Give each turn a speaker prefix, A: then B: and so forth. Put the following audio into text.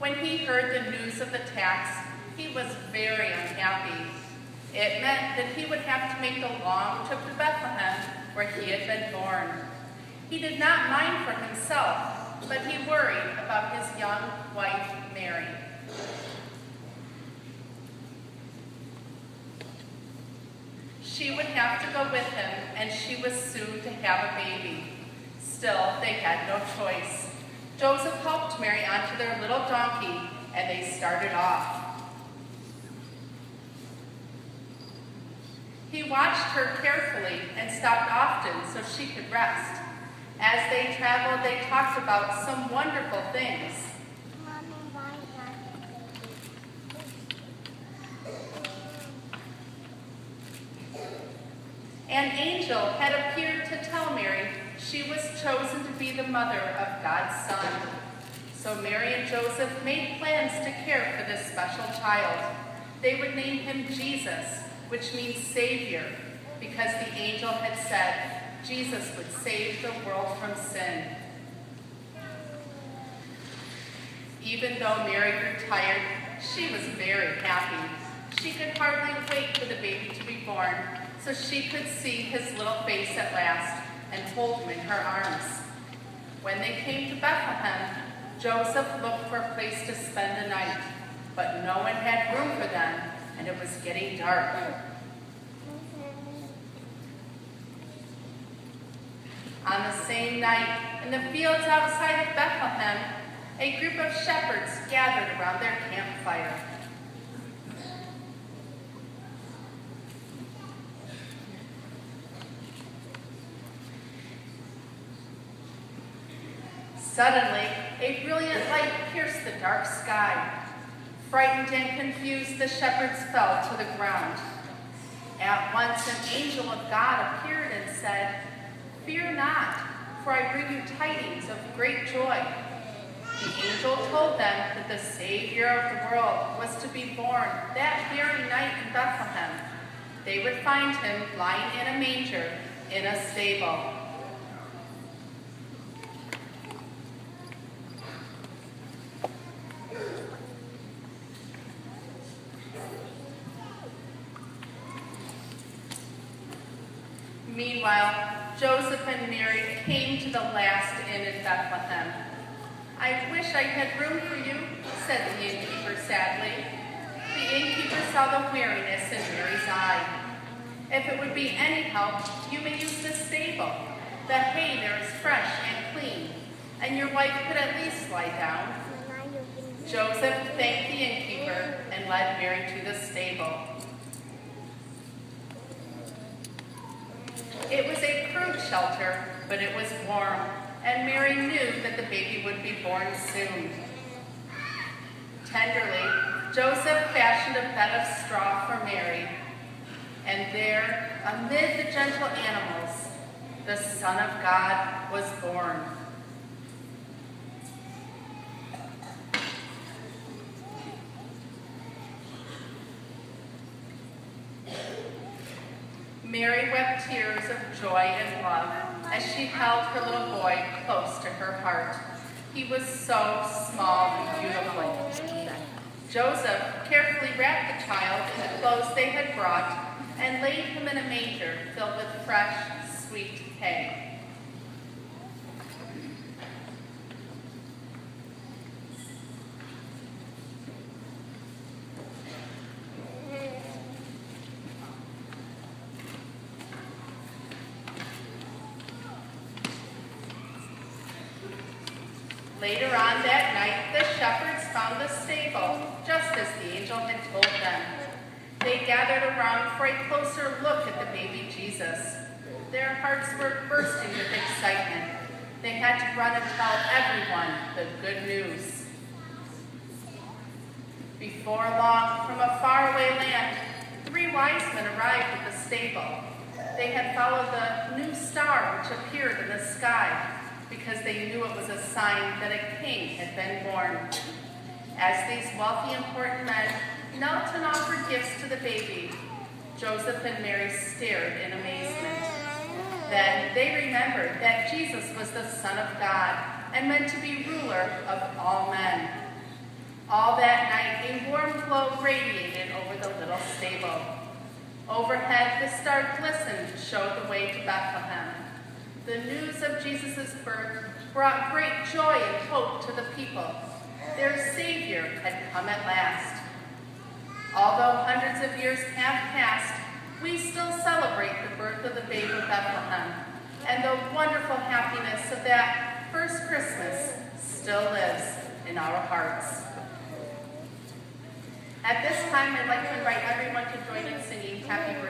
A: When he heard the news of the tax, he was very unhappy. It meant that he would have to make the long trip to Bethlehem, where he had been born. He did not mind for himself, but he worried about his young wife, Mary. She would have to go with him, and she was soon to have a baby. Still, they had no choice. Joseph helped Mary onto their little donkey, and they started off. He watched her carefully and stopped often so she could rest. As they traveled, they talked about some wonderful things. An angel had appeared to tell Mary she was chosen to be the mother of God's Son. So Mary and Joseph made plans to care for this special child. They would name him Jesus, which means Savior, because the angel had said Jesus would save the world from sin. Even though Mary grew tired, she was very happy. She could hardly wait for the baby to be born, so she could see his little face at last and hold him in her arms. When they came to Bethlehem, Joseph looked for a place to spend the night, but no one had room for them, and it was getting dark. On the same night, in the fields outside of Bethlehem, a group of shepherds gathered around their campfire. Suddenly, a brilliant light pierced the dark sky. Frightened and confused, the shepherds fell to the ground. At once, an angel of God appeared and said, "Fear not, for I bring you tidings of great joy." The angel told them that the Savior of the world was to be born that very night in Bethlehem. They would find him lying in a manger in a stable. Meanwhile, Joseph and Mary came to the last inn in Bethlehem. "I wish I had room for you," said the innkeeper sadly. The innkeeper saw the weariness in Mary's eye. "If it would be any help, you may use this stable. The hay there is fresh and clean, and your wife could at least lie down." Joseph thanked the innkeeper and led Mary to the stable. It was a crude shelter, but it was warm, and Mary knew that the baby would be born soon. Tenderly, Joseph fashioned a bed of straw for Mary, and there, amid the gentle animals, the Son of God was born. Mary wept tears of joy and love as she held her little boy close to her heart. He was so small and beautiful. Joseph carefully wrapped the child in the clothes they had brought and laid him in a manger filled with fresh, sweet hay. Later on that night, the shepherds found the stable, just as the angel had told them. They gathered around for a closer look at the baby Jesus. Their hearts were bursting with excitement. They had to run and tell everyone the good news. Before long, from a faraway land, 3 wise men arrived at the stable. They had followed the new star which appeared in the sky, because they knew it was a sign that a king had been born. As these wealthy, important men knelt and offered gifts to the baby, Joseph and Mary stared in amazement. Then they remembered that Jesus was the Son of God and meant to be ruler of all men. All that night, a warm glow radiated over the little stable. Overhead, the star glistened, showed the way to Bethlehem. The news of Jesus' birth brought great joy and hope to the people. Their Savior had come at last. Although hundreds of years have passed, we still celebrate the birth of the babe of Bethlehem, and the wonderful happiness of that first Christmas still lives in our hearts. At this time, I'd like to invite everyone to join in singing Happy